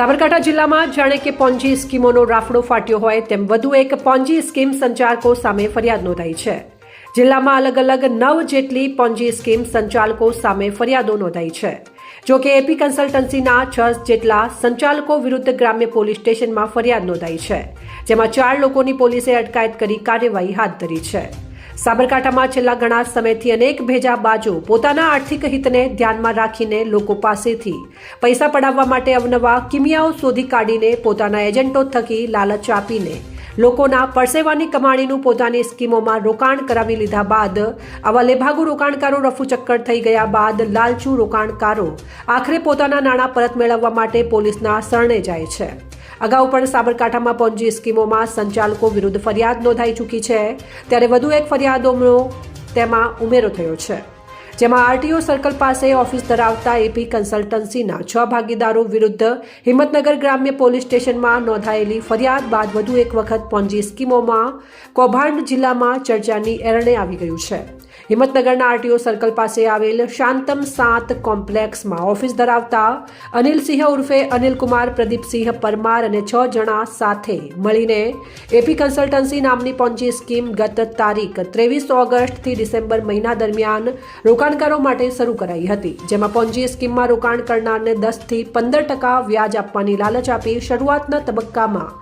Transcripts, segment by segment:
સાબરકાંઠા જિલ્લામાં જાણે કે પોન્જી સ્કીમોનો રાફડો ફાટ્યો હોય તેમ વધુ એક પોન્જી સ્કીમ સંચાલકો સામે ફરિયાદ નોંધાઈ છે। જિલ્લામાં અલગ અલગ 9 જેટલી પોન્જી સ્કીમ સંચાલકો સામે ફરિયાદો નોંધાઈ છે। જો કે એપી કન્સલ્ટન્સીના 6 જેટલા સંચાલકો વિરુદ્ધ ગ્રામ્ય પોલીસ સ્ટેશનમાં ફરિયાદ નોંધાઈ છે, જેમાં 4 લોકોની પોલીસે અટકાયત કરી કાર્યવાહી હાથ ધરી છે। સાબરકાંઠામાં છેલ્લા ઘણા સમયથી અનેક ભેજાબાજો પોતાના આર્થિક હિતને ધ્યાનમાં રાખીને લોકો પાસેથી પૈસા પડાવવા માટે અવનવા કિમિયાઓ શોધી કાઢીને પોતાના એજન્ટો થકી લાલચ આપીને લોકોના પરસેવાની કમાણીનું પોતાની સ્કીમોમાં રોકાણ કરાવી લીધા બાદ આવા લેભાગુ રોકાણકારો રફુચક્કર થઈ ગયા બાદ લાલચુ રોકાણકારો આખરે પોતાના નાણાં પરત મેળવવા માટે પોલીસના શરણે જાય છે। અગાઉ પણ સાબરકાંઠામાં પોન્જી સ્કીમોમાં સંચાલકો વિરુદ્ધ ફરિયાદ નોંધાઈ ચૂકી છે, ત્યારે વધુ એક ફરિયાદોનો તેમાં ઉમેરો થયો છે, જેમાં આરટીઓ સર્કલ પાસે ઓફિસ ધરાવતા એપી કન્સલ્ટન્સીના 6 ભાગીદારો વિરુદ્ધ હિંમતનગર ગ્રામ્ય પોલીસ સ્ટેશનમાં નોંધાયેલી ફરિયાદ બાદ વધુ એક વખત પોન્જી સ્કીમોમાં કૌભાંડ જિલ્લામાં ચર્ચાની એરણે આવી ગયું છે। હિંમતનગરના આરટીઓ સર્કલ પાસે આવેલ શાંતમ 7 કોમ્પ્લેક્સમાં ઓફિસ ધરાવતા અનિલસિંહ ઉર્ફે અનિલકુમાર પ્રદીપસિંહ પરમાર અને 6 જણા સાથે મળીને એપી કન્સલ્ટન્સી નામની પોન્જી સ્કીમ ગત તારીખ 23 ઓગસ્ટથી ડિસેમ્બર મહિના દરમિયાન રોકાણકારો માટે શરૂ કરાઈ હતી, જેમાં પોન્જી સ્કીમમાં રોકાણ કરનારને 10 થી 15% વ્યાજ આપવાની લાલચ આપી શરૂઆતના તબક્કામાં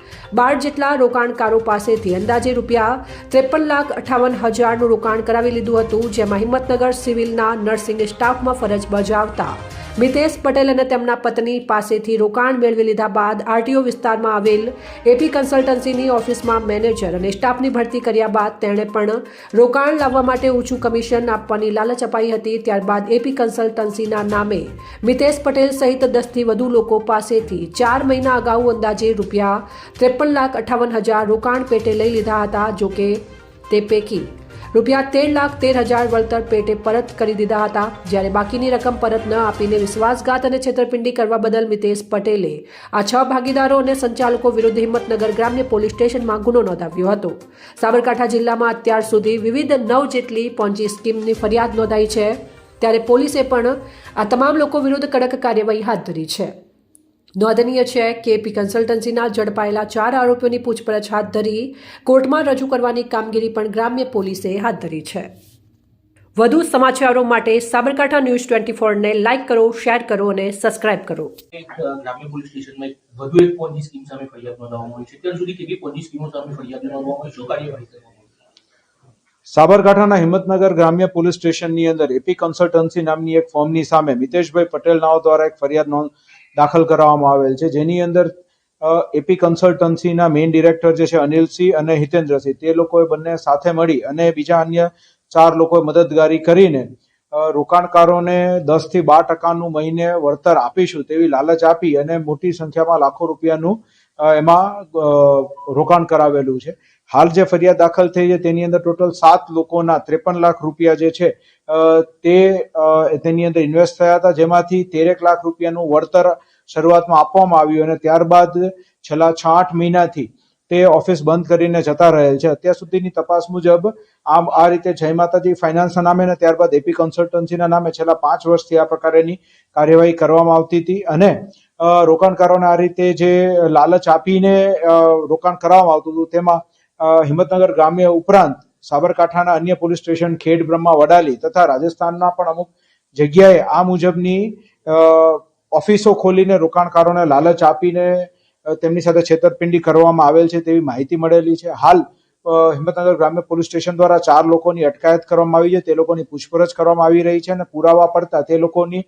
12 જેટલા રોકાણકારો પાસેથી અંદાજે ₹53,58,000નું રોકાણ કરાવી લીધું હતું, જેમાં હિંમતનગર સિવિલના નર્સિંગ સ્ટાફમાં ફરજ બજાવતા મિતેશ પટેલ અને તેમના પત્ની પાસેથી રોકાણ મેળવી લીધા બાદ આરટીઓ વિસ્તારમાં આવેલ એપી કન્સલ્ટન્સીની ઓફિસમાં મેનેજર અને સ્ટાફની ભરતી કર્યા બાદ તેણે પણ રોકાણ લાવવા માટે ઊંચું કમિશન આપવાની લાલચ અપાઈ હતી। ત્યારબાદ એપી કન્સલ્ટન્સીના નામે મિતેશ પટેલ સહિત 10 થી વધુ લોકો પાસેથી 4 મહિના અગાઉ અંદાજે ₹53,58,000 રોકાણ પેટે લઈ લીધા હતા। જો કે તે પૈકી ₹13,13,000 વળતર પેટે પરત કરી દીધા હતા, જ્યારે બાકીની રકમ પરત ન આપીને વિશ્વાસઘાત અને છેતરપિંડી કરવા બદલ મિતેશ પટેલે આ 6 ભાગીદારો અને સંચાલકો વિરુદ્ધ હિંમતનગર ગ્રામ્ય પોલીસ સ્ટેશનમાં ગુનો નોંધાવ્યો હતો। સાબરકાંઠા જિલ્લામાં અત્યાર સુધી વિવિધ 9 જેટલી પોન્જી સ્કીમની ફરિયાદ નોંધાઈ છે, ત્યારે પોલીસે પણ આ તમામ લોકો વિરુદ્ધ કડક કાર્યવાહી હાથ ધરી છે। નોંધનીય છે કે એપી કન્સલ્ટન્સીના ઝડપાયેલા 4 આરોપીઓની પૂછપરછ હાથ ધરી કોર્ટમાં રજૂ કરવાની કામગીરી પણ ગ્રામ્ય પોલીસે હાથ ધરી છે। વધુ સમાચારો માટે સાબરકાંઠા ન્યૂઝ 24 ને લાઇક કરો, શેર કરો અને સબસ્ક્રાઇબ કરો। ગ્રામ્ય પોલીસ સ્ટેશનમાં વધુ એક પોન્જી સ્કીમ સામે ફરિયાદ નોંધવામાં આવી છે। અત્યાર સુધી કેટલી પોન્જી સ્કીમો સામે ફરિયાદ નોંધવામાં આવી, શું કાર્યવાહી કરવામાં આવી? સાબરકાંઠાના હિંમતનગર ગ્રામ્ય પોલીસ સ્ટેશનની અંદર એપી કન્સલ્ટન્સી નામની એક ફર્મની સામે મિતેશભાઈ પટેલ નાઓ દ્વારા એક ફરિયાદ દાખલ કરવામાં આવેલ છે, જેની અંદર એપી કન્સલ્ટન્સીના મેઇન ડિરેક્ટર જે છે અનિલસિંહ અને હિતેન્દ્રસિંહ, તે લોકોએ બંને સાથે મળી અને બીજા અન્ય 4 લોકોએ મદદગારી કરીને રોકાણકારોને 10 થી 12% મહિને વળતર આપીશું તેવી લાલચ આપી અને મોટી સંખ્યામાં લાખો રૂપિયાનું એમાં રોકાણ કરાવેલું છે। હાલ જે ફરિયાદ દાખલ થઈ છે તેની અંદર ટોટલ 7 લોકોના 53 લાખ રૂપિયા જે છે તેની અંદર ઇન્વેસ્ટ થયા હતા, જેમાંથી 13 લાખ રૂપિયાનું વળતર શરૂઆતમાં આપવામાં આવ્યું અને ત્યારબાદ છેલ્લા 6-8 મહિનાથી તે ઓફિસ બંધ કરીને જતા રહેલ છે। અત્યાર સુધીની તપાસ મુજબ આ રીતે જય માતાજી ફાઇનાન્સના નામે અને ત્યારબાદ એપી કન્સલ્ટન્સીના નામે છેલ્લા 5 વર્ષથી આ પ્રકારની કાર્યવાહી કરવામાં આવતી હતી અને રોકાણકારોને આ રીતે જે લાલચ આપીને રોકાણ કરાવવામાં આવતું હતું, તેમાં હિંમતનગર ગ્રામ્ય ઉપરાંત સાબરકાંઠાના અન્ય પોલીસ સ્ટેશન ખેડ, બ્રહ્મા, વડાલી તથા રાજસ્થાનના પણ અમુક જગ્યાએ આ મુજબની ઓફિસો ખોલીને રોકાણકારોને લાલચ આપીને તેમની સાથે છેતરપિંડી કરવામાં આવેલ છે તેવી માહિતી મળેલી છે। હાલ હિંમતનગર ગ્રામ્ય પોલીસ સ્ટેશન દ્વારા 4 લોકોની અટકાયત કરવામાં આવી છે, તે લોકોની પૂછપરછ કરવામાં આવી રહી છે અને પુરાવા પડતા તે લોકોની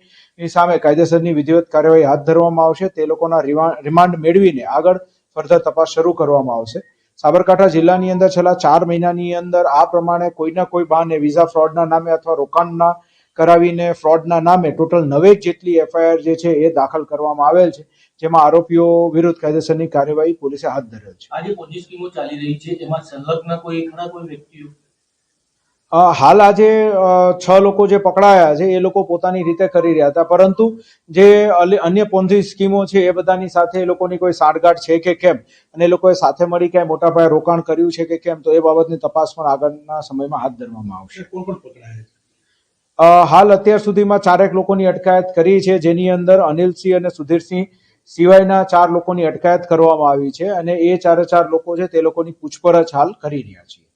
સામે કાયદેસરની વિધિવત કાર્યવાહી હાથ ધરવામાં આવશે। તે લોકોના રિમાન્ડ મેળવીને આગળ ફર્ધર તપાસ શરૂ કરવામાં આવશે। સાબરકાંઠા જિલ્લાની અંદર છેલ્લા 4 મહિનાની અંદર આ પ્રમાણે કોઈના કોઈ બહાને વિઝા ફ્રોડના નામે અથવા રોકાણના કરાવીને ફ્રોડના નામે ટોટલ 9 જેટલી એફઆઈઆર જે છે એ દાખલ કરવામાં આવેલ છે, જેમાં આરોપીઓ વિરુદ્ધ કાયદેસરની કાર્યવાહી પોલીસે હાથ ધરેલ છે। આ જે પોન્જી સ્કીમો ચાલી રહી છે એમાં સંલગ્ન કોઈ વ્યક્તિઓ હાલ આજે 6 લોકો જે પકડાયા છે એ લોકો પોતાની રીતે કરી રહ્યા હતા, પરંતુ જે અન્ય પોન્જી સ્કીમો છે એ બધાની સાથે એ લોકોની કોઈ સાંઠગાંઠ છે કે કેમ અને એ લોકોએ સાથે મળી ક્યાંય મોટા પાયે રોકાણ કર્યું છે કે કેમ, તો એ બાબતની તપાસ પણ આગળના સમયમાં હાથ ધરવામાં આવશે। કોણ કોણ પકડાયા? હાલ અત્યાર સુધીમાં 4 લોકોની અટકાયત કરી છે, જેની અંદર અનિલસિંહ અને સુધીરસિંહ સિવાયના 4 લોકોની અટકાયત કરવામાં આવી છે અને એ 4 લોકો છે તે લોકોની પૂછપરછ હાલ કરી રહ્યા છીએ.